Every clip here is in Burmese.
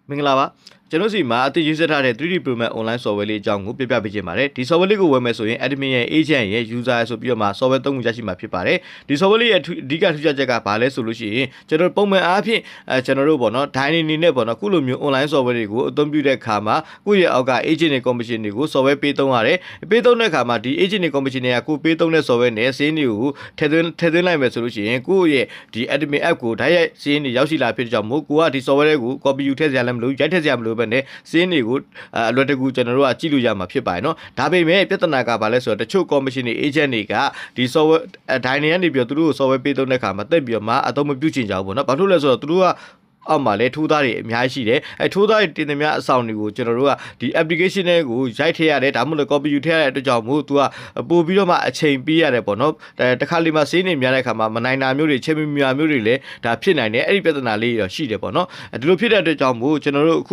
မင်္ဂလာပါကျွန်တော်စီမှာအသိရေးဆက်ထားတဲ့ 3D Pro Max online software လေးအကြောင်းကိုပြပြပေးချင်ပါတယ်ဒီ software လေးကိုဝယ်မယ်ဆိုရင် admin ရဲ့ agent ရဲ့ user ဆိုပြီးတော့မှ software သုံးခုရရှိမှာဖြစ်ပါတယ်ဒီ software လေးရဲ့အဓိကထူးခြားချက်ကဘာလဲဆိုလို့ရှိရင်ကျွန်တော်ပုံမှန်အားဖြင့်ကျွန်တော်တို့ပေါ့နော် dynamic အနေနဲ့ပေါ့နော်ခုလိုမျိုး online software တွေကိုအသုံးပြုတဲ့အခါမှာကိုယ့်ရဲ့အောက်က agent တွေ commission တွေကို software ပေးသုံးရတယ်ပေးသုံးတဲ့အခါမှာဒီ agent တွေ commission တွေကကိုပေးသုံးတဲ့ software နဲ့စင်းတွေကိုထည့်သွင်းလိုက်မယ်ဆိုလို့ရှိရင်ကိုယ့်ရဲ့ဒီ admin app ကိုဓာတ်ရိုက်စင်းတွေရောက်ရှိလာဖြစ်တဲ့ကြောင့်မို့ကိုကဒီ software တွေကို copy ယူထည့်စရာလည်းမလိုရိုက်ထည့်စရာမလိုပဲနဲ့စင်းတွေကိုအလွယ်တကူကျွန်တော်တို့ကကြည့်လို့ရမှာဖြစ်ပါတယ်နော်ဒါပေမဲ့ပြဿနာကဘာလဲဆိုတော့တချို့ commission တွေ agent တွေကဒီ software ဒိုင်နေကနေပြီးတော့သူတို့ကို software ပေးသုံးတဲ့အခါမှာတက်ပြီးတော့မှအသုံးမပြုချင်ကြဘူးပေါ့နော်ဘာလို့လဲဆိုတော့သူတို့ကအောက်မှာလဲထိုးသားတွေအများကြီးရှိတယ်ထိုးသားတွေတင်သမျှအဆောင်တွေကိုကျွန်တော်တို့ကဒီ application တွေကိုရိုက်ထည့်ရတယ်ဒါမှမဟုတ် copy ယူထည့်ရတဲ့အတွက်ကြောင့်မို့သူကပို့ပြီးတော့မှအချိန်ပေးရတယ်ပေါ့နော်တခါလေမှစင်းနေများတဲ့အခါမှာမနိုင်တာမျိုးတွေချိန်မများမျိုးတွေလည်းဒါဖြစ်နိုင်တယ်အဲ့ဒီပြဿနာလေးရောရှိတယ်ပေါ့နော်ဒီလိုဖြစ်တဲ့အတွက်ကြောင့်မို့ကျွန်တော်တို့အခု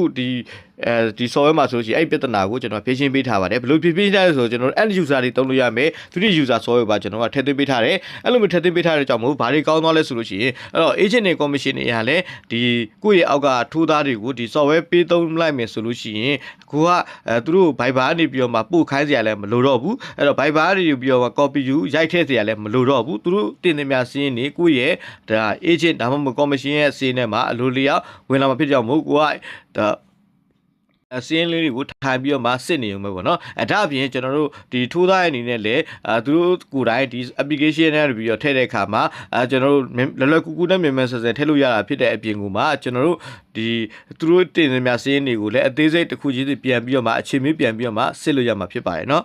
ဒီ software မှာဆိုလို့ရှိရင်အဲ့ပြဿနာကိုကျွန်တော်ဖြေရှင်းပေးထားပါတယ်ဘယ်လိုဖြေရှင်းထားလဲဆိုတော့ကျွန်တော် end user တွေသုံးလို့ရမယ် 3D user software ပါကျွန်တော်ကထည့်သွင်းပေးထားတယ်အဲ့လိုမျိုးထည့်သွင်းပေးထားတဲ့ကြောင့်မို့ဘာတွေကောင်းသွားလဲဆိုလို့ရှိရင်အဲ့တော့ agent တွေ commission တွေဟာလည်းဒီကိုယ့်ရဲ့အောက်ကထိုးသားတွေကိုဒီ software ပေးသုံးလိုက်မယ်ဆိုလို့ရှိရင်ကိုကသူတို့ Viber နေပြီးတော့မှပို့ခိုင်းစရာလည်းမလိုတော့ဘူးအဲ့တော့ Viber နေပြီးတော့ copy ယူရိုက်ထည့်စရာလည်းမလိုတော့ဘူးသူတို့တင်သမျှစင်းနေကိုယ့်ရဲ့ဒါ agent ဒါမှမဟုတ် commission ရဲ့စင်းထဲမှာအလိုလျောက်ဝင်လာမှာဖြစ်ကြောင့်မို့ကိုကဒါစင်းလေးတွေကိုထိုင်ပြီးတော့မှစစ်နေုံပဲပေါ့နော်ဒါအပြင်ကျွန်တော်တို့ဒီထိုးသားရဲ့အနေနဲ့လည်းသူတို့ကိုယ်တိုင်ဒီ application နဲ့ပြီးတော့ထည့်တဲ့အခါမှာကျွန်တော်တို့လောလောကူကူနဲ့မြန်မြန်ဆန်ဆန်ထည့်လို့ရတာဖြစ်တဲ့အပြင်ကိုမှကျွန်တော်တို့ဒီသူတို့တင်နေမြစင်းတွေကိုလည်းအသေးစိတ်တစ်ခုချင်းစီပြန်ပြီးတော့မှအခြေမင်းပြန်ပြီးတော့မှစစ်လို့ရမှာဖြစ်ပါတယ်နော်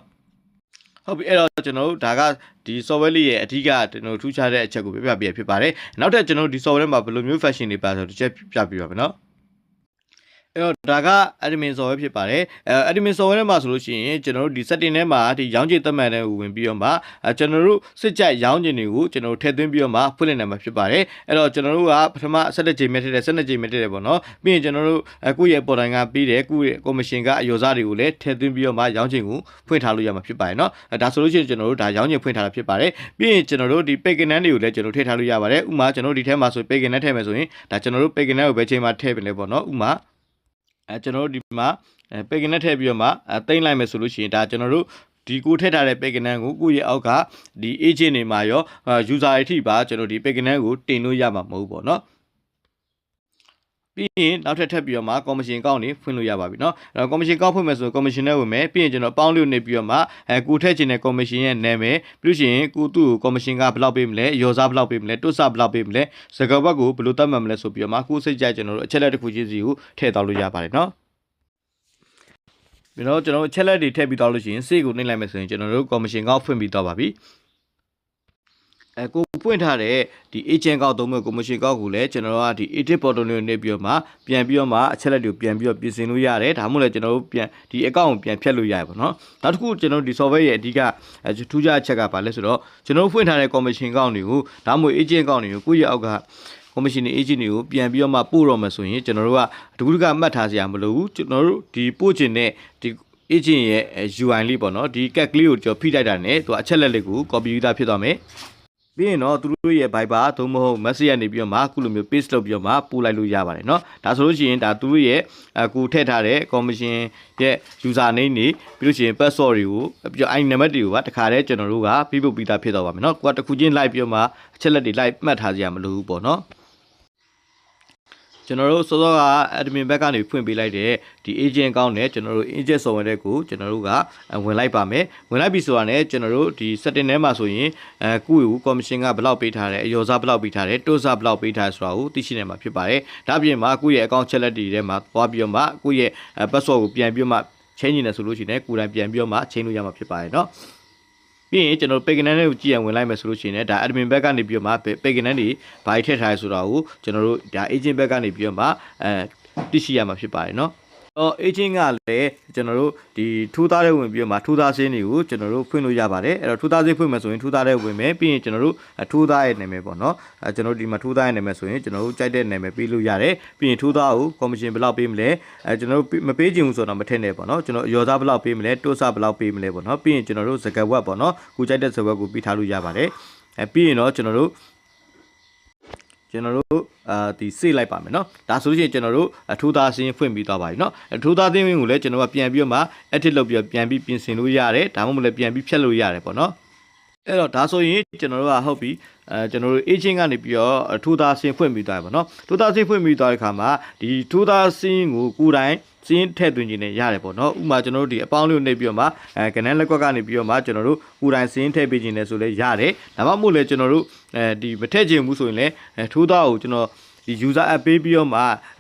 ဟုတ်ပြီအဲ့တော့ကျွန်တော်တို့ဒါကဒီ software လေးရဲ့အဓိကကျွန်တော်ထူးခြားတဲ့အချက်ကိုပြပြပေးဖြစ်ပါတယ်နောက်ထပ်ကျွန်တော်တို့ဒီ software မှာဘယ်လိုမျိုး function တွေပါဆိုတော့တစ်ချက်ပြပြပါမယ်နော်အဲ့တော့ဒါက admin software ဖြစ်ပါတယ်admin software ထဲမှာဆိုလို့ရှိရင်ကျွန်တော်တို့ဒီ setting ထဲမှာဒီရောင်းချင်သတ်မှတ်တဲ့ကိုဝင်ပြီးတော့မှကျွန်တော်တို့စစ်ကြိုက်ရောင်းချင်တွေကိုကျွန်တော်တို့ထည့်သွင်းပြီးတော့မှဖွင့်လင့်နိုင်မှာဖြစ်ပါတယ်အဲ့တော့ကျွန်တော်တို့ကပထမ17ချိန်မြတ်ထည့်တယ်12ချိန်မြတ်ထည့်တယ်ပေါ့နော်ပြီးရင်ကျွန်တော်တို့ကိုယ့်ရဲ့ပေါ်တိုင်းကပြီးတယ်ကိုယ့်ရဲ့ commission ကအယောစားတွေကိုလည်းထည့်သွင်းပြီးတော့မှရောင်းချင်ကိုဖွင့်ထားလို့ရမှာဖြစ်ပါတယ်နော်ဒါဆိုလို့ရှိရင်ကျွန်တော်တို့ဒါရောင်းချင်ဖွင့်ထားတာဖြစ်ပါတယ်ပြီးရင်ကျွန်တော်တို့ဒီ page canal တွေကိုလည်းကျွန်တော်ထည့်ထားလို့ရပါတယ်ဥပမာကျွန်တော်တို့ဒီထဲမှာဆို page canal ထည့်မယ်ဆိုရင်ဒါကျွန်တော်တို့ page canal ကိုဘယ်ချိန်မှာထည့်ပြင်လဲပေါ့နော်ဥပမာကျွန်တော်တို့ဒီမှာပေကနက်ထည့်ပြီးတော့မှတိမ့်လိုက်မယ်ဆိုလို့ရှိရင်ဒါကျွန်တော်တို့ဒီကိုထည့်ထားတဲ့ပေကနန်းကိုကိုယ့်ရဲ့အောက်ကဒီ agent တွေမှာရော user တွေထိပါကျွန်တော်ဒီပေကနန်းကိုတင်လို့ရမှာမဟုတ်ဘူးပေါ့နော်ပြီးရင်နောက်ထပ်ပြီးတော့မှ commission ကောက်နေဖွင့်လို့ရပါပြီเนาะအဲ့တော့ commission ကောက်ဖွင့်မယ်ဆို commission နဲ့ဝင်မယ်ပြီးရင်ကျွန်တော်အပေါင်းလို့နေပြီးတော့မှကိုထည့်ချင်တဲ့ commission ရဲ့နာမည်ပြီးလို့ရှိရင်ကိုသူ့ကို commission ကဘယ်လောက်ပေးမလဲရောစားဘယ်လောက်ပေးမလဲတွတ်ဆဘယ်လောက်ပေးမလဲစကားဘက်ကိုဘယ်လိုသတ်မှတ်မလဲဆိုပြီးတော့မှကိုစိတ်ကြိုက်ကျွန်တော်တို့အချက်လက်တစ်ခုချင်းစီကိုထည့်သွားလို့ရပါတယ်เนาะပြီးတော့ကျွန်တော်အချက်လက်တွေထည့်ပြီးသွားလို့ရှိရင်စေ့ကိုနှိမ့်လိုက်မယ်ဆိုရင်ကျွန်တော်တို့ commission ကောက်ဖွင့်ပြီးသွားပါပြီကိုပွင့်ထားတဲ့ဒီ agent ကောက်သုံးမဲ့ commission ကောက်ကိုလည်းကျွန်တော်တို့ကဒီ edit portal နဲ့နေပြီးတော့မှပြန်ပြီးတော့မှအချက်လက်တွေကိုပြန်ပြီးတော့ပြင်ဆင်လို့ရတယ်ဒါမှမဟုတ်လည်းကျွန်တော်တို့ပြန်ဒီ account ကိုပြန်ဖြတ်လို့ရတယ်ပေါ့နော်နောက်တစ်ခုကျွန်တော်တို့ဒီ software ရဲ့အဓိကထူးခြားအချက်ကဘာလဲဆိုတော့ကျွန်တော်တို့ဖွင့်ထားတဲ့ commission ကောက်တွေကိုဒါမှမဟုတ် agent ကောက်တွေကိုကိုယ့်ရဲ့အောက်က commission တွေ agent တွေကိုပြန်ပြီးတော့မှပို့တော့မယ်ဆိုရင်ကျွန်တော်တို့ကတကူတကမှတ်ထားစရာမလိုဘူးကျွန်တော်တို့ဒီပို့ခြင်းနဲ့ဒီ agent ရဲ့ UI လေးပေါ့နော်ဒီ cat ကလေးကိုကျွန်တော်ဖိလိုက်တာနဲ့သူအချက်လက်လေးကို copy ယူတာဖြစ်သွားမယ်ပြီးရင်တော့သူတို့ရဲ့ Viber သို့မဟုတ် message ကနေပြီးတော့မှအခုလိုမျိုး paste လုပ်ပြီးတော့မှပို့လိုက်လို့ရပါတယ်เนาะဒါဆိုလို့ရှိရင်ဒါသူတို့ရဲ့ကိုထည့်ထားတဲ့ commission ရဲ့ user name နေပြီးလို့ရှိရင် password တွေကိုပြီးတော့ ID number တွေကိုပါတခါတည်းကျွန်တော်တို့ကပြီးပုတ်ပြီးသားဖြစ်သွားပါမယ်เนาะကိုကတစ်ခုချင်းလိုက်ပြီးတော့မှအချက်လက်တွေလိုက်မှတ်ထားစရာမလိုဘူးပေါ့เนาะကျွန်တော်တို့စောစောက admin ဘက်ကနေဖွင့်ပေးလိုက်တဲ့ဒီ agent account နဲ့ကျွန်တော်တို့ agent software တွေကိုကျွန်တော်တို့ကဝင်လိုက်ပါမယ်ဝင်လိုက်ပြီဆိုတာနဲ့ကျွန်တော်တို့ဒီ setting ထဲမှာဆိုရင်ကိုယ့်ကို commission ကဘယ်လောက်ပေးထားတယ်အယောစားဘယ်လောက်ပေးထားတယ်တိုးစားဘယ်လောက်ပေးထားဆိုတာကိုသိရှိနိုင်မှာဖြစ်ပါတယ်ဒါ့အပြင်မှာကိုယ့်ရဲ့ account ချက်လက်တွေထဲမှာသွားပြီးတော့မှကိုယ့်ရဲ့ password ကိုပြန်ပြီးတော့မှ change နေတယ်ဆိုလို့ရှိရင်ကိုယ်တိုင်ပြန်ပြီးတော့မှ change လို့ရမှာဖြစ်ပါတယ်เนาะပြီးရင်ကျွန်တော် page canal ကိုကြည့်ရဝင်လိုက်မယ်ဆိုလို့ရှိရင်ဒါ admin ဘက်ကနေပြီးတော့မှ page canal တွေဘာထည့်ထားလဲဆိုတာကိုကျွန်တော်တို့ဒါ agent ဘက်ကနေပြီးတော့မှသိရှိရမှာဖြစ်ပါတယ်เนาะagent ကလည်းကျွန်တော်တို့ဒီထူးသားတဲ့ဝင်ပြီးတော့မှထူးသားစင်းတွေကိုကျွန်တော်တို့ဖွင့်လို့ရပါတယ်အဲ့တော့ထူးသားစင်းဖွင့်မယ်ဆိုရင်ထူးသားတဲ့ဝင်မယ်ပြီးရင်ကျွန်တော်တို့ထူးသားရဲ့နာမည်ပေါ့နော်ကျွန်တော်တို့ဒီမှာထူးသားရဲ့နာမည်ဆိုရင်ကျွန်တော်တို့ကြိုက်တဲ့နာမည်ပေးလို့ရတယ်ပြီးရင်ထူးသားကို commission ဘယ်လောက်ပေးမလဲကျွန်တော်တို့မပေးချင်ဘူးဆိုတော့မထည့်နဲ့ပေါ့နော်ကျွန်တော်အယောသားဘယ်လောက်ပေးမလဲတိုးစားဘယ်လောက်ပေးမလဲပေါ့နော်ပြီးရင်ကျွန်တော်တို့စကားဝက်ပေါ့နော်ကိုကြိုက်တဲ့စကားဝက်ကိုပြီးထားလို့ရပါတယ်ပြီးရင်တော့ကျွန်တော်တို့ ကျွန်တော်တို့ဒီစေ့လိုက်ပါမယ်เนาะဒါဆိုလို့ရှိရင်ကျွန်တော်တို့အထူးသားစင်းဖွင့်ပြီးသွားပါပြီเนาะအထူးသားစင်းဝင်ကိုလည်းကျွန်တော်ကပြန်ပြီးတော့မှ edit လုပ်ပြီးတော့ပြန်ပြီးပြင်ဆင်လို့ရတယ်ဒါမှမဟုတ်လည်းပြန်ပြီးဖြတ်လို့ရတယ်ပေါ့เนาะအဲ့တော့ဒါဆိုရင်ကျွန်တော်တို့ကဟုတ်ပြီကျွန်တော်တို့ agent ကနေပြီးတော့ထူးသားစင်းဖွင့်ပြီးသွားပြီပေါ့เนาะထူးသားစင်းဖွင့်ပြီးသွားတဲ့အခါမှာဒီထူးသားစင်းကိုကိုယ်တိုင်စင်းထည့်သွင်းခြင်းနဲ့ရတယ်ပေါ့နော်ဥပမာကျွန်တော်တို့ဒီအပေါင်းလေးကိုနှိပ်ပြီးတော့မှကနန်းလက်ကွက်ကနေပြီးတော့မှကျွန်တော်တို့ကိုယ်တိုင်စင်းထည့်ပေးခြင်းနဲ့ဆိုလဲရတယ်ဒါမှမဟုတ်လဲကျွန်တော်တို့ဒီမထည့်ခြင်းဘူးဆိုရင်လည်းထိုးသားကိုကျွန်တော်ဒီ user app ပေးပြီးတော့မ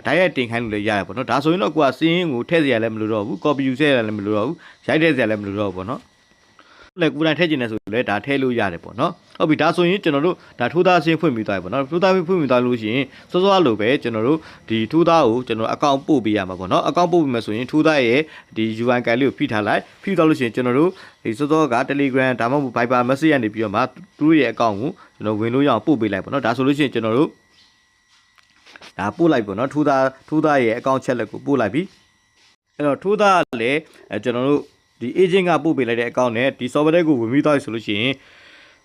ှတိုက်ရိုက်တင်ခိုင်းလို့လည်းရတယ်ပေါ့နော်ဒါဆိုရင်တော့ကိုကစင်းကိုထည့်စရာလည်းမလိုတော့ဘူး copy ယူစရာလည်းမလိုတော့ဘူးရိုက်ထည့်စရာလည်းမလိုတော့ဘူးပေါ့နော်လည်းကိုယ်တိုင်ထည့်ခြင်းနဲ့ဆိုလဲဒါထည့်လို့ရတယ်ပေါ့နော်ဟုတ်ပြီဒါဆိုရင်ကျွန်တော်တို့ဒါထိုးသားစင်းဖွင့်ပြီးသွားပြီပေါ့နော်ထိုးသားဖွင့်ပြီးသွားလို့ရှိရင်စောစောလိုပဲကျွန်တော်တို့ဒီထိုးသားကိုကျွန်တော်အကောင့်ပို့ပေးရမှာပေါ့နော်အကောင့်ပို့ပေးမယ်ဆိုရင်ထိုးသားရဲ့ဒီ UI ကလေးကိုဖိထားလိုက်ဖိသွားလို့ရှိရင်ကျွန်တော်တို့ဒီစောစောက Telegram ဒါမှမဟုတ် Viber message ကနေပြီးတော့မှသူတို့ရဲ့အကောင့်ကိုကျွန်တော်ဝင်လို့ရအောင်ပို့ပေးလိုက်ပေါ့နော်ဒါဆိုလို့ရှိရင်ကျွန်တော်တို့ဒါပို့လိုက်ပေါ့နော်ထိုးသားရဲ့အကောင့်ချက်လက်ကိုပို့လိုက်ပြီအဲ့တော့ထိုးသားလည်းကျွန်တော်တို့ဒီ agent ကပို့ပေးလိုက်တဲ့အကောင့်နဲ့ဒီ software ကိုဝင်ပြီးသွားပြီဆိုလို့ရှိရင်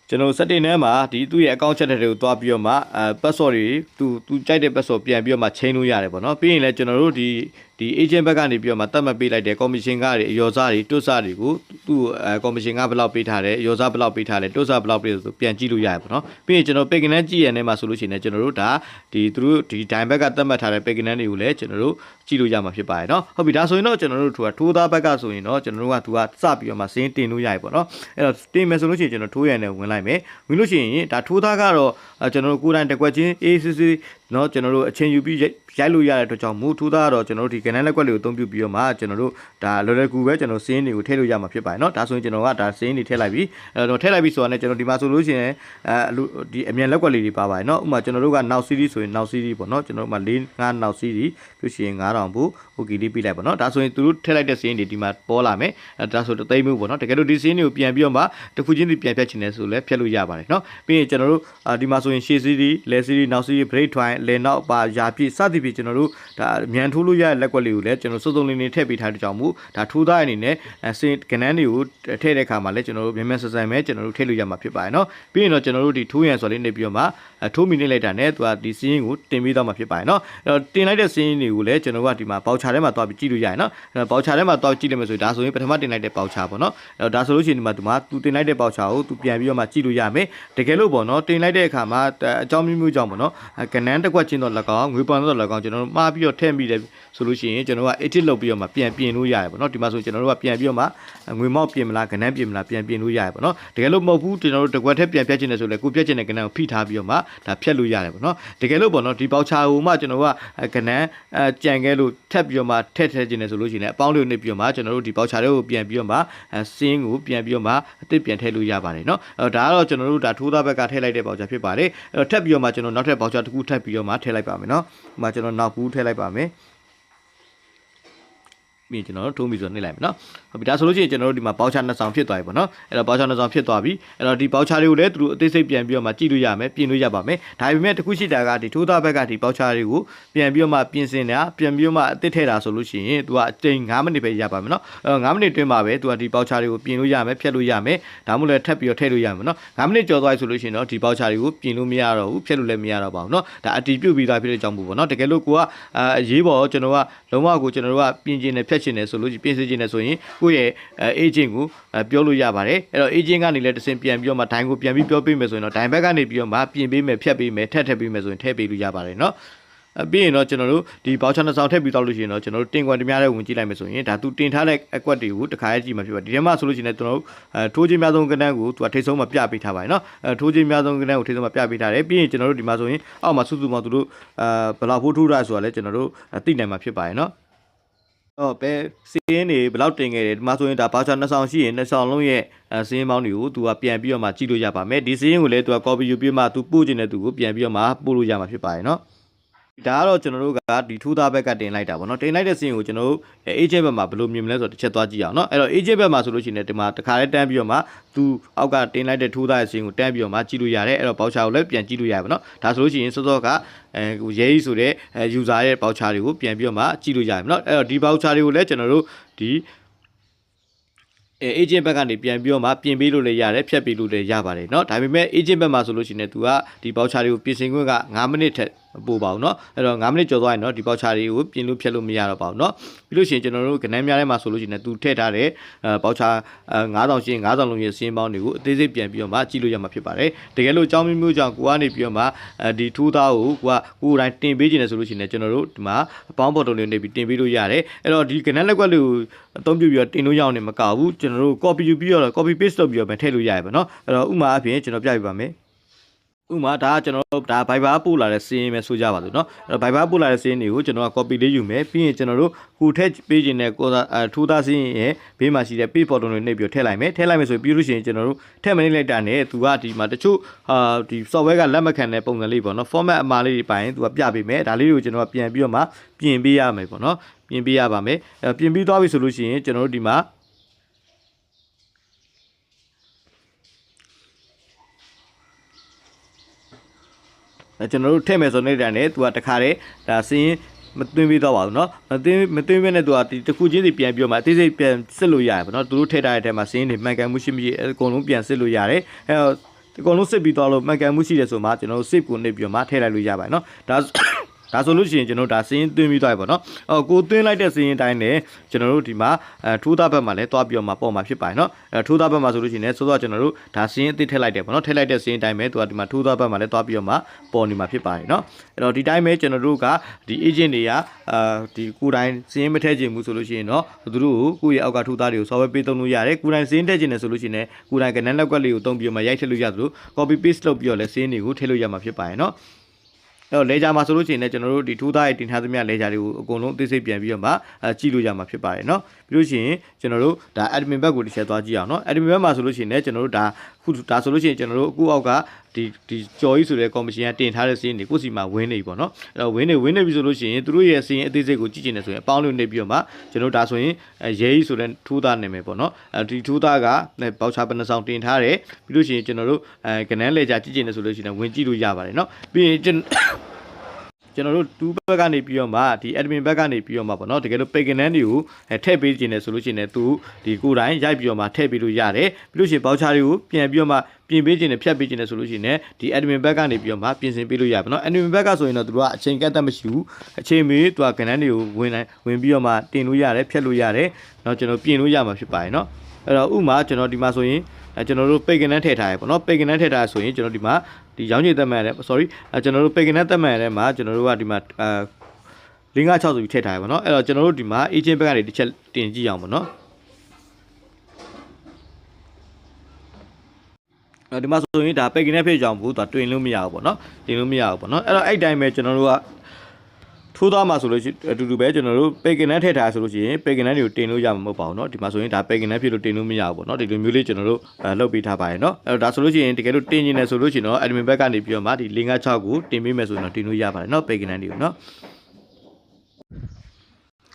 ကျွန်တော် setting ထဲမှာဒီသူ့ရဲ့ account ချက်တွေကိုတွားပြီးတော့မှpassword တွေသူကြိုက်တဲ့ password ပြန်ပြီးတော့မှ change လို့ရတယ်ပေါ့နော်ပြီးရင်လည်းကျွန်တော်တို့ဒီ agent ဘက်ကနေပြီးတော့မှတတ်မှတ်ပေးလိုက်တဲ့ commission ကတွေအယောစားတွေတွတ်စားတွေကိုသူ့commission ကဘယ်လောက်ပေးထားတယ်အယောစားဘယ်လောက်ပေးထားလဲတွတ်စားဘယ်လောက်ပေးဆိုပြန်ကြည့်လို့ရတယ်ပေါ့နော်ပြီးရင်ကျွန်တော် page နဲ့ကြည့်ရတဲ့မှာဆိုလို့ရှိရင်ကျွန်တော်တို့ဒါဒီသူတို့ဒီ dime ဘက်ကတတ်မှတ်ထားတဲ့ page တွေကိုလည်းကျွန်တော်တို့ကြည့်လို့ရမှာဖြစ်ပါတယ်နော်ဟုတ်ပြီဒါဆိုရင်တော့ကျွန်တော်တို့ထိုးသားဘက်ကဆိုရင်တော့ကျွန်တော်တို့ကသူကစပြီးတော့မှစင်းတင်လို့ရတယ်ပေါ့နော်အဲ့တော့တင်မယ်ဆိုလို့ရှိရင်ကျွန်တော်ထိုးရံနဲ့ဝင်လိုက်မယ်ဝင်လို့ရှိရင်ဒါထိုးသားကတော့ကျွန်တော်တို့ကိုယ်တိုင်တက်ကွက်ချင်း ACC เนาะကျွန်တော်တို့အချင်းယူပြီးရိုက်လို့ရတဲ့အတွက်ကြောင့်မူထူးသားတော့ကျွန်တော်တို့ဒီကနန်းလက်ကွက်လေးကိုအသုံးပြုပြီးတော့မှကျွန်တော်တို့ဒါလွယ်လွယ်ကူပဲကျွန်တော်စင်းတွေကိုထည့်လို့ရမှာဖြစ်ပါတယ်เนาะဒါဆိုရင်ကျွန်တော်ကဒါစင်းတွေထည့်လိုက်ပြီအဲ့တော့ထည့်လိုက်ပြီဆိုတာနဲ့ကျွန်တော်ဒီမှာဆိုလို့ရှိရင်ဒီအမြန်လက်ကွက်လေးတွေပါပါတယ်เนาะဥပမာကျွန်တော်တို့ကနောက် series ဆိုရင်နောက် series ပေါ့เนาะကျွန်တော်တို့မှာ4 5နောက် series ပြီးရှင်9000ဘူး okay လေးပြလိုက်ပေါ့เนาะဒါဆိုရင်သူတို့ထည့်လိုက်တဲ့စင်းတွေဒီမှာပေါ်လာမယ်ဒါဆိုသိမ်းမှုပေါ့เนาะတကယ်လို့ဒီစင်းတွေကိုပြန်ပြီးတော့မှတစ်ခုချင်းစီပြန်ဖြတ်ချင်တယ်ဆိုလည်းဖြတ်လို့ရပါတယ်เนาะပြီးရင်ကျွန်တော်တို့ဒီမှာဆိုရင်ရှေ့ series လဲ series နောက် series break twine လဲနောက်ပါရာပြည့်စသည်ဖြင့်ကျွန်တော်တို့ဒါမြန်ထိုးလို့ရတဲ့လက်ကွက်လေးကိုလည်းကျွန်တော်စုံစုံလင်းလင်းထည့်ပေးထားတဲ့ကြောင့်မို့ဒါထိုးသားအနေနဲ့စင်ကနန်းတွေကိုထည့်တဲ့အခါမှာလည်းကျွန်တော်တို့မြန်မြန်ဆန်ဆန်ပဲကျွန်တော်တို့ထည့်လို့ရမှာဖြစ်ပါတယ်เนาะပြီးရင်တော့ကျွန်တော်တို့ဒီထိုးရန်ဆိုလေးနေပြီးတော့မှထိုးမိနေလိုက်တာနဲ့သူကဒီစင်းကိုတင်ပြီးတော့မှာဖြစ်ပါတယ်เนาะအဲ့တော့တင်လိုက်တဲ့စင်းတွေကိုလည်းကျွန်တော်တို့ကဒီမှာပေါချာထဲမှာတွားပြီးကြည့်လို့ရတယ်เนาะအဲ့တော့ပေါချာထဲမှာတွားကြည့်လိုက်မယ်ဆိုရင်ဒါဆိုရင်ပထမတင်လိုက်တဲ့ပေါချာပေါ့เนาะအဲ့တော့ဒါဆိုလို့ရှိရင်ဒီမှာသူတင်လိုက်တဲ့ပေါချာကိုသူပြန်ပြီးတော့မှကြည့်လို့ရမယ်တကယ်လို့ပေါ့เนาะတင်လိုက်တဲ့အခါမှာအကြောင်းမျိုးကြောင့်ပေါ့เนาะကနန်းတစ်ခွက်ချင်းတော့၎င်းငွေပန်တော့၎င်းကျွန်တော်တို့မှားပြီးတော့ထည့်မိတယ်ဆိုလို့ရှိရင်ကျွန်တော်က edit လုပ်ပြီးတော့မှပြန်ပြင်လို့ရတယ်ပေါ့เนาะဒီမှာဆိုကျွန်တော်တို့ကပြန်ပြီးတော့မှငွေမောက်ပြင်မလားကနန်းပြင်မလားပြန်ပြင်လို့ရတယ်ပေါ့เนาะတကယ်လို့မဟုတ်ဘူးကျွန်တော်တို့တစ်ခွက်ထက်ပြန်ဖြတ်ချင်တယ်ဆိုလဲကိုဖြတ်ချင်တဲ့ကနန်းကိုဖိထားပြီးတော့မှဒါဖြတ်လို့ရတယ်ပေါ့เนาะတကယ်လို့ပေါ့เนาะဒီပေါချာကိုမှကျွန်တော်ကကနန်းကြံခဲ့လို့ထက်ပြီးတော့မှထည့်ချင်တယ်ဆိုလို့ရှိရင်အပေါင်းလေးကိုနှိပ်ပြီးတော့မှကျွန်တော်တို့ဒီပေါချာတွေကိုပြန်ပြီးတော့မှစင်းကိုပြန်ပြီးတော့မှအသစ်ပြန်ထည့်လို့ရပါတယ်เนาะဒါကတော့ကျွန်တော်တို့ဒါထိုးသားဘက်ကထည့်လိုက်တဲ့ပေါချာဖြစ်ပါတယ်အဲ့တော့ထပ်ပြီးတော့မှကျွန်တော်နောက်ထပ်ပေါချာတစ်ခုထပ်ပြီးတော့မှထည့်လိုက်ပါမယ်เนาะဒီမှာကျွန်တော်နောက်ဘူးထည့်လိုက်ပါမယ်ပြီးကျွန်တော်တို့ထိုးပြီးဆိုနှိပ်လိုက်မယ်နော်ဟုတ်ပြီဒါဆိုလို့ရှိရင်ကျွန်တော်တို့ဒီမှာပေါချာနှစ်ဆောင်ဖြစ်သွားပြီပေါ့နော်အဲ့တော့ပေါချာနှစ်ဆောင်ဖြစ်သွားပြီအဲ့တော့ဒီပေါချာတွေကိုလည်းသူတို့အသေးစိတ်ပြန်ပြီးတော့မှကြည့်လို့ရမယ်ပြင်လို့ရပါမယ်ဒါပေမဲ့တခုရှိတာကဒီထိုးသားဘက်ကဒီပေါချာတွေကိုပြန်ပြီးတော့မှပြင်ဆင်တာပြန်ပြီးတော့မှအသစ်ထည့်တာဆိုလို့ရှိရင်သူကအချိန်9မိနစ်ပဲရပါမယ်နော်9မိနစ်တွင်းမှာပဲသူကဒီပေါချာတွေကိုပြင်လို့ရမယ်ဖြတ်လို့ရမယ်ဒါမှမဟုတ်လည်းထပ်ပြီးတော့ထည့်လို့ရမယ်နော်9မိနစ်ကျော်သွားပြီဆိုလို့ရှိရင်တော့ဒီပေါချာတွေကိုပြင်လို့မရတော့ဘူးဖြတ်လို့လည်းမရတော့ပါဘူးနော်ဒါအတီးပြုတ်ပြီးသားဖြစ်တဲ့ကြောင့်ပေါ့နော်တကယ်လို့ကိုကအရေးပေါ်ကျွန်တော်ကလုံးဝကိုကျွန်တော်တို့ကပြင်ကျင်တယ်ဖြတ်ချင်တယ်ဆိုလို့ပြင်ဆင်ချင်တယ်ဆိုရင်ကိုယ့်ရဲ့ agent ကိုပြောလို့ရပါတယ်အဲ့တော့ agent ကနေလည်းတစ်ဆင့်ပြန်ပြီးတော့မှဒိုင်းကိုပြန်ပြီးပြောပေးမယ်ဆိုရင်တော့ဒိုင်းဘက်ကနေပြီးတော့မှပြင်ပေးမယ်ဖြတ်ပေးမယ်ထည့်ပေးမယ်ဆိုရင်ထည့်ပေးလို့ရပါတယ်เนาะပြီးရင်တော့ကျွန်တော်တို့ဒီဘောက်ချာနှစ်ဆောင်ထည့်ပြီးတော့လို့ရှိရင်တော့ကျွန်တော်တို့တင်ကွက်တများတဲ့ဝင်ကြည့်လိုက်မယ်ဆိုရင်ဒါသူတင်ထားတဲ့အကွက်တွေကိုတစ်ခါရေးကြည့်မှာဖြစ်ပါတယ်ဒီထဲမှာဆိုလို့ရှိရင်ကျွန်တော်တို့ထိုးချင်းများဆုံးကဏ္ဍကိုသူကထိတ်ဆုံးမှာပြပေးထားပါတယ်เนาะထိုးချင်းများဆုံးကဏ္ဍကိုထိတ်ဆုံးမှာပြပေးထားတယ်ပြီးရင်ကျွန်တော်တို့ဒီမှာဆိုရင်အောက်မှာစုစုပေါင်းသူတို့ဘယ်လောက်ဖိုးထိုးတာဆိုတာလည်းကျွန်တော်တို့သိနိုင်မှာဖြစ်ပါတယ်เนาะတော့ပဲစီးရင်တွေဘယ်လောက်တင်ခဲ့တယ်ဒီမှာဆိုရင်ဒါဘောက်ချာနှစ်ဆောင်ရှိရင်နှစ်ဆောင်လုံးရဲ့စီးရင်ပေါင်းတွေကိုသူကပြန်ပြီးတော့မှကြည့်လို့ရပါမယ်ဒီစီးရင်ကိုလည်းသူက copy ယူပြီးမှသူပို့ခြင်းတဲ့သူကိုပြန်ပြီးတော့မှပို့လို့ရမှာဖြစ်ပါတယ်เนาะဒါကတော့ကျွန်တော်တို့ကဒီထူးသားဘက်ကတင်လိုက်တာပေါ့နော်တင်လိုက်တဲ့စင်းကိုကျွန်တော်တို့ agent ဘက်မှာဘယ်လိုမြင်မလဲဆိုတော့တစ်ချက်သွားကြည့်အောင်เนาะအဲ့တော့ agent ဘက်မှာဆိုလို့ရှိရင်ဒီမှာတစ်ခါလေးတန်းပြီးတော့မှသူအောက်ကတင်လိုက်တဲ့ထူးသားရဲ့စင်းကိုတန်းပြီးတော့မှကြည့်လို့ရတယ်အဲ့တော့ voucher ကိုလည်းပြန်ကြည့်လို့ရတယ်ပေါ့နော်ဒါဆိုလို့ရှိရင်စောစောကရဲကြီးဆိုတဲ့ user ရဲ့ voucher တွေကိုပြန်ပြီးတော့မှကြည့်လို့ရတယ်ပေါ့နော်အဲ့တော့ဒီ voucher တွေကိုလည်းကျွန်တော်တို့ဒီ agent ဘက်ကနေပြန်ပြီးတော့မှပြင်ပေးလို့လည်းရတယ်ဖြတ်ပေးလို့လည်းရပါတယ်เนาะဒါပေမဲ့ agent ဘက်မှာဆိုလို့ရှိရင်သူကဒီ voucher တွေကိုပြင်ဆင်ခွင့်က9မိနစ်ထက်ပို့ပါဘူးเนาะအဲ့တော့9မိနစ်ကျော်သွားရင်เนาะဒီ voucher တွေကိုပြင်လို့ဖြတ်လို့မရတော့ပါဘူးเนาะပြီးလို့ရှိရင်ကျွန်တော်တို့ကဏ္ဍများထဲမှာဆိုလို့ရှိရင်သူထည့်ထားတဲ့voucher 9000ရှိရင်9000လုံးရဲ့စင်းပေါင်းတွေကိုအသေးစိတ်ပြန်ပြီးတော့မှကြည့်လို့ရမှာဖြစ်ပါတယ်တကယ်လို့အကြောင်းမျိုးကြောင့်ကိုကနေပြီးတော့မှဒီထူးသားကိုကိုယ်တိုင်းတင်ပေးခြင်းနဲ့ဆိုလို့ရှိရင်ကျွန်တော်တို့ဒီမှာအပေါင်းပေါ်တုံးတွေနေပြီးတင်ပေးလို့ရတယ်အဲ့တော့ဒီကဏ္ဍလက်ကွက်လေးကိုအသုံးပြုပြီးတော့တင်လို့ရအောင်နေမကောက်ဘူးကျွန်တော်တို့ copy ယူပြီးတော့ copy paste လုပ်ပြီးတော့ပဲထည့်လို့ရရပါเนาะအဲ့တော့ဥမာအဖြစ်ကျွန်တော်ပြပြပါမယ်ဥမာဒါကျွန်တော်တို့ဒါ Viber ပို့လာတဲ့စင်းပဲဆိုကြပါစို့เนาะအဲ့တော့ Viber ပို့လာတဲ့စင်းတွေကိုကျွန်တော်က copy လေးယူမယ်ပြီးရင်ကျွန်တော်တို့ကိုထည့်ပေးခြင်းနဲ့ကိုထူးသားစင်းရဲ့ဘေးမှာရှိတဲ့ page button တွေနှိပ်ပြီးထည့်လိုက်မယ်ထည့်လိုက်မယ်ဆိုပြီးလို့ရှိရင်ကျွန်တော်တို့ထည့်မနေလိုက်တာနဲ့သူကဒီမှာတချို့ဒီ software ကလက်မခံတဲ့ပုံစံလေးပေါ့เนาะ format အမှားလေးတွေပိုင်းသူကပြပေးမယ်ဒါလေးတွေကိုကျွန်တော်ကပြန်ပြီးတော့မှပြင်ပေးရမယ်ပေါ့เนาะပြင်ပေးရပါမယ်ပြင်ပြီးသွားပြီဆိုလို့ရှိရင်ကျွန်တော်တို့ဒီမှာကျွန်တော်တို့ထည့်မယ်ဆိုနေတာနဲ့သူကတခါတည်းဒါစင်းမသွင်းပြီးတော့ပါဘူးเนาะမသွင်းဘဲနဲ့သူကဒီတစ်ခုချင်းစီပြန်ပြီးတော့မှအသေးစိတ်ပြန်စစ်လို့ရတယ်ပေါ့เนาะသူတို့ထည့်ထားတဲ့အထဲမှာစင်းတွေမှန်ကန်မှုရှိမရှိအကုန်လုံးပြန်စစ်လို့ရတယ်အဲတော့အကုန်လုံးစစ်ပြီးတော့လို့မှန်ကန်မှုရှိတယ်ဆိုမှကျွန်တော်တို့ save ကိုနှိပ်ပြီးတော့မှထည့်လိုက်လို့ရပါတယ်เนาะဒါဆိုလို့ရှိရင်ကျွန်တော်တို့ဒါစင်းသွင်းပြီးသွားပြီပေါ့နော်ကိုသွင်းလိုက်တဲ့စင်းတိုင်းနဲ့ကျွန်တော်တို့ဒီမှာထိုးသားဘက်မှာလည်းတွားပြီးတော့မှပေါ်မှာဖြစ်ပါတယ်နော်ထိုးသားဘက်မှာဆိုလို့ရှိရင်လည်းစောစောကျွန်တော်တို့ဒါစင်းအသစ်ထည့်လိုက်တယ်ပေါ့နော်ထည့်လိုက်တဲ့စင်းတိုင်းပဲသူကဒီမှာထိုးသားဘက်မှာလည်းတွားပြီးတော့မှပေါ်နေမှာဖြစ်ပါတယ်နော်အဲ့တော့ဒီတိုင်းပဲကျွန်တော်တို့ကဒီ agent တွေကဒီကိုယ်တိုင်စင်းမထည့်ခြင်းဘူးဆိုလို့ရှိရင်တော့သူတို့ကိုကိုယ့်ရဲ့အောက်ကထိုးသားတွေကို software ပေးသုံးလို့ရတယ်ကိုယ်တိုင်စင်းထည့်ခြင်းနဲ့ဆိုလို့ရှိရင်လည်းကိုယ်တိုင်ကဏ္ဍလက်ကွက်လေးကိုသုံးပြီးတော့မှရိုက်ထည့်လို့ရသလို copy paste လုပ်ပြီးတော့လည်းစင်းတွေကိုထည့်လို့ရမှာဖြစ်ပါတယ်နော်အဲ့တော့လေဂျာမှာဆိုလို့ရှိရင်လည်းကျွန်တော်တို့ဒီထူးသားရဲ့တင်ထားသမျှလေဂျာတွေကိုအကုန်လုံးသိစိတ်ပြန်ပြီးတော့မှကြည့်လို့ရမှာဖြစ်ပါတယ်เนาะပြီးလို့ရှိရင်ကျွန်တော်တို့ဒါ admin ဘက်ကိုတစ်ချက်သွားကြည့်အောင်เนาะ admin ဘက်မှာဆိုလို့ရှိရင်လည်းကျွန်တော်တို့ဒါဆိုလို့ရှိရင်ကျွန်တော်တို့အခုအောက်ကဒီကြော်ကြီးဆိုတဲ့ commission ကတင်ထားတဲ့စီးရင်ကိုစီမှာဝင်းနေပြီပေါ့เนาะအဲ့တော့ဝင်းနေပြီဆိုလို့ရှိရင်သူတို့ရဲ့စီးရင်အသေးစိတ်ကိုကြည့်ချင်တယ်ဆိုရင်အပေါင်းလို့နေပြီးတော့မှကျွန်တော်ဒါဆိုရင်ရဲကြီးဆိုတဲ့ထူးသားနာမည်ပေါ့เนาะဒီထူးသားကဘောက်ချာပနဆောင်တင်ထားတယ်ပြီးလို့ရှိရင်ကျွန်တော်တို့ကနန်းလေဂျာကြည့်ချင်တယ်ဆိုလို့ရှိရင်ဝင်ကြည့်လို့ရပါတယ်เนาะပြီးရင်ကျွန်တော်တို့2ဘက်ကနေပြီးတော့မှဒီ admin ဘက်ကနေပြီးတော့မှပေါ့နော်တကယ်လို့ page နန်းတွေကိုထည့်ပေးခြင်းနဲ့ဆိုလို့ရှိရင်သူဒီကိုယ်တိုင်ရိုက်ပြီးတော့မှထည့်ပေးလို့ရတယ်ပြီးလို့ရှိရင် voucher တွေကိုပြန်ပြီးတော့မှပြင်ပေးခြင်းနဲ့ဖြတ်ပေးခြင်းနဲ့ဆိုလို့ရှိရင်ဒီ admin ဘက်ကနေပြီးတော့မှပြင်ဆင်ပေးလို့ရပါတော့ admin ဘက်ကဆိုရင်တော့သူတို့ကအချိန်ကန့်သက်မရှိဘူးအချိန်မီသူကကဏ္ဍတွေကိုဝင်ပြီးတော့မှတင်လို့ရတယ်ဖြတ်လို့ရတယ်เนาะကျွန်တော်ပြင်လို့ရမှာဖြစ်ပါတယ်เนาะအဲ့တော့ဥမာကျွန်တော်ဒီမှာဆိုရင်ကျွန်တော်တို့ page နန်းထည့်ထားရပေါ့เนาะ page နန်းထည့်ထားဆိုရင်ကျွန်တော်ဒီမှာဒီရောင်းချင်သက်မှတ်ရတယ် sorry ကျွန်တော်တို့ page နန်းသက်မှတ်ရတဲ့မှာကျွန်တော်တို့ကဒီမှာ556ဆိုပြီးထည့်ထားရပါတော့အဲ့တော့ကျွန်တော်တို့ဒီမှာ agent ဘက်ကနေတစ်ချက်တင်ကြည့်အောင်ပေါ့เนาะဒီမှာဆိုရင်ဒါ page နန်းဖြစ်ကြအောင်ဘူးသူတွင်လို့မရဘူးပေါ့เนาะတင်လို့မရဘူးပေါ့เนาะအဲ့တော့အဲ့တိုင်းပဲကျွန်တော်တို့ကထိုးသားမှာဆိုလို့အတူတူပဲကျွန်တော်တို့ page နန်းထည့်ထားဆိုလို့ရှိရင် page နန်းတွေကိုတင်လို့ရမှာမဟုတ်ပါဘူးเนาะဒီမှာဆိုရင်ဒါ page နန်းဖြစ်လို့တင်လို့မရဘူးပေါ့เนาะဒီလိုမျိုးလေးကျွန်တော်တို့လုပ်ပေးထားပါတယ်เนาะအဲ့တော့ဒါဆိုလို့ရှိရင်တကယ်လို့တင်နေတယ်ဆိုလို့ရှိရင်တော့ admin ဘက်ကနေပြီးတော့မှဒီ556ကိုတင်ပေးမယ်ဆိုရင်တော့တင်လို့ရပါတယ်เนาะ page နန်းတွေကိုเนาะ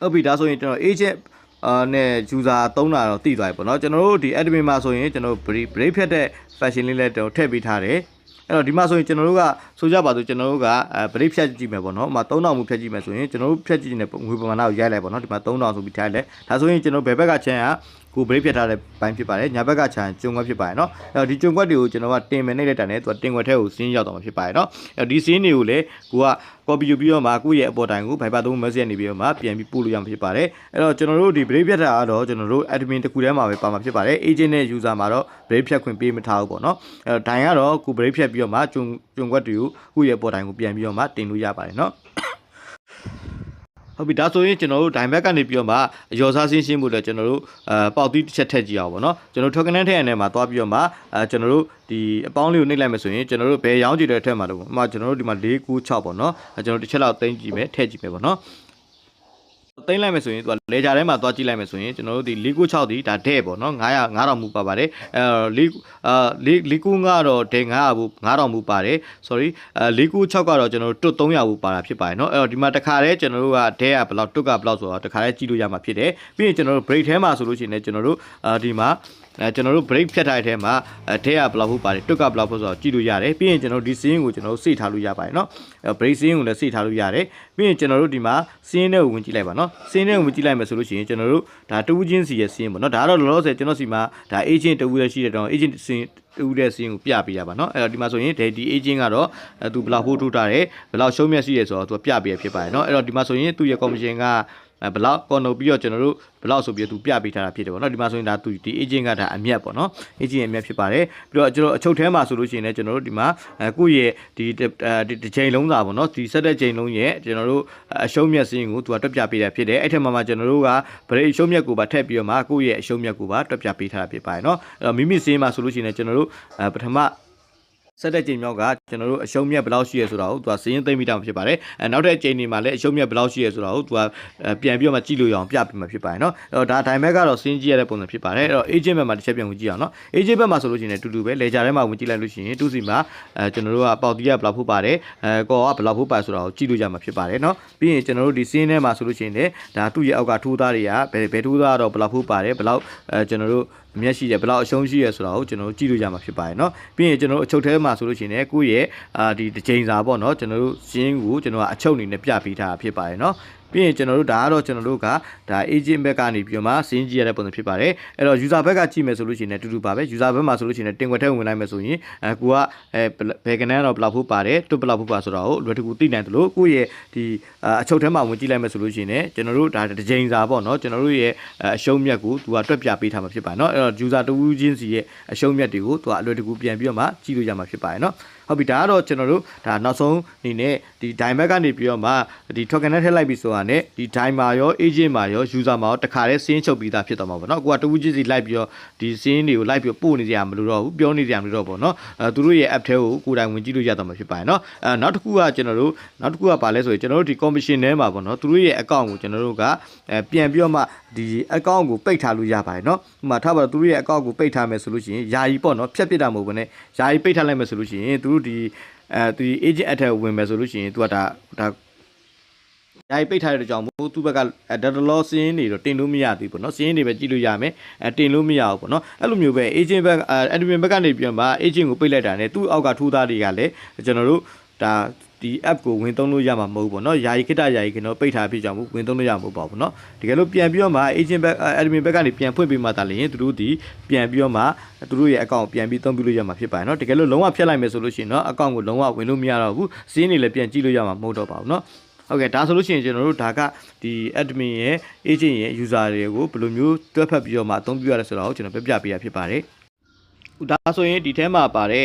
ဟုတ်ပြီဒါဆိုရင်ကျွန်တော် agent နဲ့ user သုံးတာတော့သိသွားပြီပေါ့เนาะကျွန်တော်တို့ဒီ admin မှာဆိုရင်ကျွန်တော် break ဖြတ်တဲ့ fashion လေးလည်းတော့ထည့်ပေးထားတယ်အဲ့တော့ဒီမှာဆိုရင်ကျွန်တော်တို့ကဆိုကြပါစို့ကျွန်တော်တို့ကဗရိတ်ဖြတ်ကြည့်မယ်ပေါ့နော်။ဥမာ3000မှုဖြတ်ကြည့်မယ်ဆိုရင်ကျွန်တော်တို့ဖြတ်ကြည့်နေတဲ့ငွေပမာဏကိုရိုက်လိုက်ပေါ့နော်။ဒီမှာ3000ဆိုပြီးထားလိုက်။ဒါဆိုရင်ကျွန်တော်ဘယ်ဘက်ကချမ်းကကိုဗရိတ်ဖြတ်ထားတဲ့ဘိုင်းဖြစ်ပါတယ်။ညာဘက်ကချမ်းကျုံခွက်ဖြစ်ပါတယ်နော်။အဲ့တော့ဒီကျုံခွက်တွေကိုကျွန်တော်ကတင်မယ်နဲ့လိုက်တာနဲ့သူကတင်ခွက်ထဲကိုစင်းရောက်တော့မှာဖြစ်ပါတယ်နော်။အဲ့တော့ဒီစင်းတွေကိုလည်းကိုက copy ယူပြီးတော့မှကိုယ့်ရဲ့အပေါ်တိုင်ကို Viber သုံး message နေပြီးတော့မှပြန်ပြီးပို့လို့ရမှာဖြစ်ပါတယ်။အဲ့တော့ကျွန်တော်တို့ဒီ break ဖြတ်တာကတော့ကျွန်တော်တို့ admin တစ်ခုထဲမှာပဲပါမှာဖြစ်ပါတယ်။ agent နဲ့ user မှာတော့ break ဖြတ်ခွင့်ပေးမထားဘူးပေါ့နော်။အဲ့တော့ဒိုင်ကတော့ကို break ဖြတ်ပြီးတော့မှကျုံခွက်တွေကိုကိုယ့်ရဲ့အပေါ်တိုင်ကိုပြန်ပြီးတော့မှတင်လို့ရပါတယ်နော်။ဟုတ်ပြီဒါဆိုရင်ကျွန်တော်တို့ဒိုင်ဘက်ကနေပြီးတော့မှရော်စားရှင်းမှုလည်းကျွန်တော်တို့ပေါက်သီးတစ်ချက်ထည့်ကြည့်အောင်ပေါ့နော်ကျွန်တော် token ထည့်ရတဲ့မှာသွားပြီးတော့မှကျွန်တော်တို့ဒီအပေါင်းလေးကိုနှိပ်လိုက်မယ်ဆိုရင်ကျွန်တော်တို့ဘယ်ရောင်းကြည့်တဲ့ထက်မှာတော့ကျွန်တော်တို့ဒီမှာ496ပေါ့နော်ကျွန်တော်တစ်ချက်လောက်သိမ်းကြည့်မယ်ထည့်ကြည့်မယ်ပေါ့နော်သိမ်းလိုက်မယ်ဆိုရင်သူကလေဂျာထဲမှာသွားကြည့်လိုက်မယ်ဆိုရင်ကျွန်တော်တို့ဒီ496ဒီဒါတဲ့ပေါ့နော်9000မူပါပါတယ်495ကတော့တဲ့900ဘူး9000မူပါတယ် sorry 496ကတော့ကျွန်တော်တို့တွတ်300ဘူးပါတာဖြစ်ပါတယ်เนาะအဲ့တော့ဒီမှာတစ်ခါတည်းကျွန်တော်တို့ကတဲ့ကဘလောက်တွတ်ကဘလောက်ဆိုတော့တစ်ခါတည်းကြည့်လို့ရမှာဖြစ်တယ်ပြီးရင်ကျွန်တော်တို့ break ထဲမှာဆိုလို့ရှိရင်လည်းကျွန်တော်တို့ဒီမှာ ကျွန်တော်တို့ break ဖြတ်ထားတဲ့ထဲမှာထဲကဘယ်လောက်ဖို့ပါတယ်တွက်ကဘယ်လောက်ဖို့ဆိုတော့ကြည့်လို့ရတယ်ပြီးရင်ကျွန်တော်ဒီစင်းကိုကျွန်တော်တို့စိတ်ထားလို့ရပါတယ်เนาะ break စင်းကိုလည်းစိတ်ထားလို့ရတယ်ပြီးရင်ကျွန်တော်တို့ဒီမှာစင်းနဲ့ကိုဝင်ကြည့်လိုက်ပါเนาะစင်းနဲ့ကိုဝင်ကြည့်လိုက်မယ်ဆိုလို့ရှိရင်ကျွန်တော်တို့ဒါတူးချင်းစီရဲ့စင်းပေါ့เนาะဒါကတော့လောလောဆယ်ကျွန်တော်စီမှာဒါ agent တူးလည်းရှိတဲ့တော့ agent စင်းတူးတဲ့စင်းကိုပြပေးရပါเนาะအဲ့တော့ဒီမှာဆိုရင်ဒီ agent ကတော့သူဘယ်လောက်ဖို့ထိုးထားတယ်ဘယ်လောက်ရှုံးမြတ်ရှိရဲဆိုတော့သူပြပေးရဖြစ်ပါတယ်เนาะအဲ့တော့ဒီမှာဆိုရင်သူ့ရဲ့ commission ကဘလောက်ကွန်နိုပြီးတော့ကျွန်တော်တို့ဘလောက်ဆိုပြီးသူပြပေးထားတာဖြစ်တယ်ပေါ့နော်ဒီမှာဆိုရင်ဒါသူဒီ agent ကဒါအမြတ်ပေါ့နော် agent အမြတ်ဖြစ်ပါတယ်ပြီးတော့ကျွန်တော်အချုပ်ထဲမှာဆိုလို့ရှိရင်လည်းကျွန်တော်တို့ဒီမှာကိုယ့်ရဲ့ဒီချိန်လုံးစာပေါ့နော်ဒီဆက်တဲ့ချိန်လုံးရဲ့ကျွန်တော်တို့အရှုံးမြတ်စင်းကိုသူကတွက်ပြပေးတာဖြစ်တယ်အဲ့ထက်မှာကျွန်တော်တို့ကဗရိတ်အရှုံးမြတ်ကိုပါထည့်ပြီးတော့မှကိုယ့်ရဲ့အရှုံးမြတ်ကိုပါတွက်ပြပေးထားတာဖြစ်ပါတယ်နော်အဲ့တော့မိမိစင်းမှာဆိုလို့ရှိရင်လည်းကျွန်တော်တို့ပထမဆက်တဲ့ချိန်မြောက်ကကျွန်တော်တို့အရှုံးမြတ်ဘယ်လောက်ရှိရဲဆိုတာကိုသူကစည်ရင်သိမ့်မိတာဖြစ်ပါတယ်နောက်တဲ့ချိန်တွေမှာလည်းအရှုံးမြတ်ဘယ်လောက်ရှိရဲဆိုတာကိုသူကပြန်ပြီးတော့မှကြည့်လို့ရအောင်ပြပေးမှာဖြစ်ပါတယ်နော်အဲ့တော့ဒါဒိုင်မက်ကတော့စင်းကြည့်ရတဲ့ပုံစံဖြစ်ပါတယ်အဲ့တော့ agent ဘက်မှာတစ်ချက်ပြန်ဝင်ကြည့်အောင်နော် agent ဘက်မှာဆိုလို့ရှိရင်တူတူပဲလေဂျာထဲမှာဝင်ကြည့်လိုက်လို့ရှိရင်တူစီမှာကျွန်တော်တို့ကပေါက်တီးကဘယ်လောက်ဖို့ပါတယ်ကောကဘယ်လောက်ဖို့ပါဆိုတာကိုကြည့်လို့ရမှာဖြစ်ပါတယ်နော်ပြီးရင်ကျွန်တော်တို့ဒီစင်းထဲမှာဆိုလို့ရှိရင်လည်းဒါသူ့ရဲ့အောက်ကထိုးသားတွေကဘယ်ထိုးသားတော့ဘယ်လောက်ဖို့ပါတယ်ဘယ်လောက်ကျွန်တော်တို့မျက်ရှိတယ်ဘယ်လောက်အရှုံးရှိရဲဆိုတာကိုကျွန်တော်တို့ကြည့်လို့ရမှာဖြစ်ပါတယ်เนาะပြီးရင်ကျွန်တော်တို့အချုပ်ထဲမှာဆိုလို့ရှိရင်ကိုယ့်ရဲ့ဒီတစ်ချိန်စာပေါ့เนาะကျွန်တော်တို့ရှင်းကိုကျွန်တော်ကအချုပ်အနေနဲ့ပြပေးထားတာဖြစ်ပါတယ်เนาะပြီးရင်ကျွန်တော်တို့ဒါကတော့ကျွန်တော်တို့ကဒါ agent ဘက်ကနေပြီးတော့မှစင်းကြည့်ရတဲ့ပုံစံဖြစ်ပါတယ်အဲ့တော့ user ဘက်ကကြည့်မယ်ဆိုလို့ရှိရင်လည်းတူတူပါပဲ user ဘက်မှာဆိုလို့ရှိရင်တင်ွက်ထဲဝင်လိုက်မယ်ဆိုရင်ကိုကဘယ်ကနန်းတော့ဘယ်လောက်ဖို့ပါတယ်တွတ်ဘယ်လောက်ဖို့ပါဆိုတော့လွယ်တကူသိနိုင်တယ်လို့ကိုယ့်ရဲ့ဒီအချုပ်ထဲမှာဝင်ကြည့်လိုက်မယ်ဆိုလို့ရှိရင်လည်းကျွန်တော်တို့ဒါတစ်ချိန်စာပေါ့နော်ကျွန်တော်တို့ရဲ့အရှုံးမြတ်ကိုသူကတွက်ပြပေးထားမှာဖြစ်ပါတယ်เนาะအဲ့တော့ user တူးချင်းစီရဲ့အရှုံးမြတ်တွေကိုသူကအလွယ်တကူပြန်ပြီးတော့မှကြည့်လို့ရမှာဖြစ်ပါတယ်เนาะဟုတ်ပြီဒါကတော့ကျွန်တော်တို့ဒါနောက်ဆုံးအနေနဲ့ဒီ dime ကနေပြီးတော့မှဒီ token နဲ့ထည့်လိုက်ပြီးဆိုတာနဲ့ဒီ dime မှာရော agent မှာရော user မှာရောတခါတည်းစင်းချုပ်ပြီးသားဖြစ်သွားမှာပေါ့နော်ကိုကတူးချင်းစီလိုက်ပြီးတော့ဒီစင်းတွေကိုလိုက်ပြီးပို့နေကြရမလို့တော့ဘူးပြောနေကြရမလို့တော့ပေါ့နော်သူတို့ရဲ့ app ထဲကိုကိုယ်တိုင်ဝင်ကြည့်လို့ရတော့မှာဖြစ်ပါတယ်နော်နောက်တစ်ခုကကျွန်တော်တို့နောက်တစ်ခုကပါလဲဆိုရင်ကျွန်တော်တို့ဒီ commission ထဲမှာပေါ့နော်သူတို့ရဲ့ account ကိုကျွန်တော်တို့ကပြန်ပြီးတော့မှဒီ account ကိုပိတ်ထားလို့ရပါတယ်နော်ဥပမာထားပါတော့သူတို့ရဲ့ account ကိုပိတ်ထားမယ်ဆိုလို့ရှိရင်ယာယီပေါ့နော်ဖြတ်ပစ်တာမဟုတ်ဘဲနဲ့ယာယီပိတ်ထားလိုက်မယ်ဆိုလို့ရှိရင်သူတို့ဒီသူ agent အထက်ဝင်မယ်ဆိုလို့ရှိရင်သူကဒါယာယီပိတ်ထားတဲ့ကြောင့်မို့သူ့ဘက်က data loss စင်းတွေတော့တင်လို့မရသေးဘူးပေါ့နော်စင်းတွေပဲကြည့်လို့ရမယ်တင်လို့မရဘူးပေါ့နော်အဲ့လိုမျိုးပဲ agent ဘက် admin ဘက်ကနေပြန်မှာ agent ကိုပိတ်လိုက်တာနဲ့သူ့အောက်ကထိုးသားတွေကလည်းကျွန်တော်တို့ဒါဒီ app ကိုဝင်သုံးလို့ရမှာမဟုတ်ဘူးပေါ့နော်ယာယီခိတယာယီကတော့ပိတ်ထားဖြစ်ကြောင်းဝင်သုံးလို့ရမှာမဟုတ်ပါဘူးเนาะတကယ်လို့ပြန်ပြီးတော့မှ agent back admin back ကနေပြန်ဖွင့်ပေးမှသာလျှင်သူတို့ဒီပြန်ပြီးတော့မှသူတို့ရဲ့ account ပြန်ပြီးသုံးပြလို့ရမှာဖြစ်ပါတယ်เนาะတကယ်လို့လုံးဝဖျက်လိုက်မယ်ဆိုလို့ရှိရင်เนาะ account ကိုလုံးဝဝင်လို့မရတော့ဘူးစင်းတွေလည်းပြန်ကြည့်လို့ရမှာမဟုတ်တော့ပါဘူးเนาะဟုတ်ကဲ့ဒါဆိုလို့ရှိရင်ကျွန်တော်တို့ဒါကဒီ admin ရဲ့ agent ရဲ့ user တွေကိုဘယ်လိုမျိုးတွဲဖက်ပြီးတော့မှအသုံးပြုရလဲဆိုတာကိုကျွန်တော်ပြပြပေးရဖြစ်ပါတယ်ဒါဆိုရင်ဒီထဲမှာပါတဲ့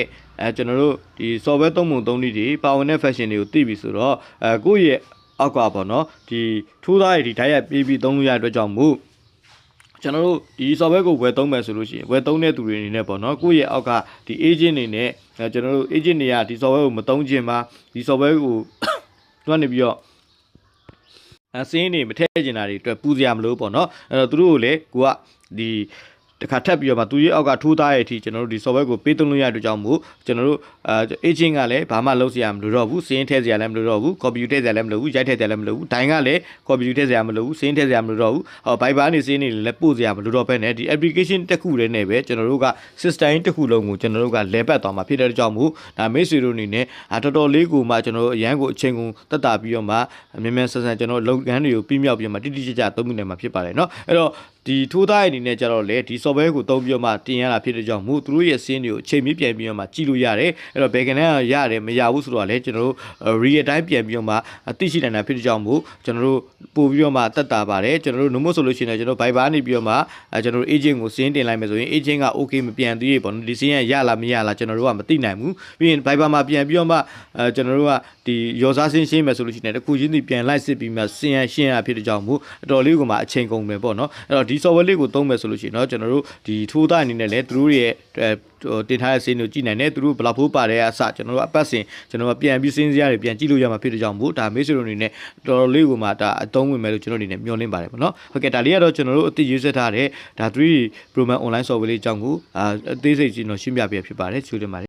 ကျွန်တော်တို့ဒီ software သုံးပုံသုံးနည်းတွေပါဝင်တဲ့ fashion တွေကိုသိပြီဆိုတော့ကိုယ့်ရဲ့အောက်ကပေါ့နော်ဒီထိုးသားရဲ့ဒီ ဓာတ်ရိုက်ပြီးသုံးလို့ရတဲ့အတွက်ကြောင့်မို့ကျွန်တော်တို့ဒီ software ကိုဝယ်သုံးမယ်ဆိုလို့ရှိရင်ဝယ်သုံးတဲ့သူတွေအနေနဲ့ပေါ့နော်ကိုယ့်ရဲ့အောက်ကဒီ agent အနေနဲ့ကျွန်တော်တို့ agent တွေကဒီ software ကိုမသုံးခြင်းမှာဒီ software ကိုတွန်းနေပြီးတော့စင်းနေမထည့်ကျင်တာတွေအတွက်ပူစရာမလိုပေါ့နော်အဲ့တော့သူတို့ကိုလည်းကိုကဒီတခါထပ်ပြီးတော့မှသူရဲ့အောက်ကထိုးသားရဲ့အထိကျွန်တော်တို့ဒီ software ကိုပေးသွင်းလို့ရတဲ့ကြောင့်မို့ကျွန်တော်တို့agent ကလည်းဘာမှလုပ်စရာမလိုတော့ဘူးစင်းထည့်စရာလည်းမလိုတော့ဘူး copy ထည့်စရာလည်းမလိုဘူးရိုက်ထည့်စရာလည်းမလိုဘူးဒိုင်ကလည်း copy ထည့်စရာမလိုဘူးစင်းထည့်စရာမလိုတော့ဘူးViber နေစင်းနေလည်းပို့စရာမလိုတော့ဘဲနဲ့ဒီ application တစ်ခုတည်းနဲ့ပဲကျွန်တော်တို့က system တစ်ခုလုံးကိုကျွန်တော်တို့ကလဲပတ်သွားမှာဖြစ်တဲ့ကြောင့်မို့ဒါမိတ်ဆွေတို့အနေနဲ့တော်တော်လေးကိုမှကျွန်တော်တို့အရန်ကိုအချိန်ကုန်တက်တာပြီးတော့မှမြန်မြန်ဆန်ဆန်ကျွန်တော်လုပ်ငန်းတွေကိုပြီးမြောက်ပြီးမှတိတိကျကျသုံးမိနိုင်မှာဖြစ်ပါတယ်เนาะအဲ့တော့ဒီထိုးသားရဲ့အနေနဲ့ကြတော့လေဒီ software ကိုသုံးပြီးတော့မှတင်ရတာဖြစ်တဲ့ကြောင့်မို့သူတို့ရဲ့စင်းတွေကိုအချိန်မီပြန်ပြီးတော့မှကြည့်လို့ရတယ်အဲ့တော့ဘယ်ကနေရတယ်မရဘူးဆိုတော့လေကျွန်တော်တို့ real time ပြန်ပြီးတော့မှသိရှိနိုင်တာဖြစ်တဲ့ကြောင့်မို့ကျွန်တော်တို့ပို့ပြီးတော့မှတက်တာပါတယ်ကျွန်တော်တို့ no more solution နဲ့ကျွန်တော် Viber နေပြီးတော့မှကျွန်တော်တို့ agent ကိုစင်းတင်လိုက်မယ်ဆိုရင် agent က okay မပြန်သေးဘူးပေါ့နော်ဒီစင်းရလားမရလားကျွန်တော်တို့ကမသိနိုင်ဘူးပြီးရင် Viber မှာပြန်ပြီးတော့မှကျွန်တော်တို့ကဒီရောစားစင်းရှင်းမယ်ဆိုလို့ရှိရင်တခုချင်းစီပြန်လိုက်စစ်ပြီးမှစင်းရရှင်းရဖြစ်တဲ့ကြောင့်မို့အတော်လေးကိုမှအချိန်ကုန်မယ်ပေါ့နော်အဲ့တော့ဒီ software လေးကိုသုံးမယ်ဆိုလို့ရှိရင်เนาะကျွန်တော်တို့ဒီထိုးသားအနေနဲ့လည်းသူတို့ရဲ့တင်ထားတဲ့စင်းကိုကြည့်နိုင်တယ်သူတို့ဘယ်လောက်ဖိုးပါတယ်အစကျွန်တော်တို့အပတ်စဉ်ကျွန်တော်ပြန်ပြီးစင်းစရာတွေပြန်ကြည့်လို့ရမှာဖြစ်တဲ့ကြောင့်မို့ဒါမိတ်ဆွေတို့အနေနဲ့တော်တော်လေးကိုမှဒါအသုံးဝင်မယ်လို့ကျွန်တော်အနေနဲ့မျှော်လင့်ပါတယ်ပေါ့နော်ဟုတ်ကဲ့ဒါလေးကတော့ကျွန်တော်တို့အသိရေးဆက်ထားတဲ့ဒါ 3D Program Online Software လေးအကြောင်းကိုအသေးစိတ်ကျွန်တော်ရှင်းပြပေးဖြစ်ပါတယ်ကျေးဇူးတင်ပါတယ်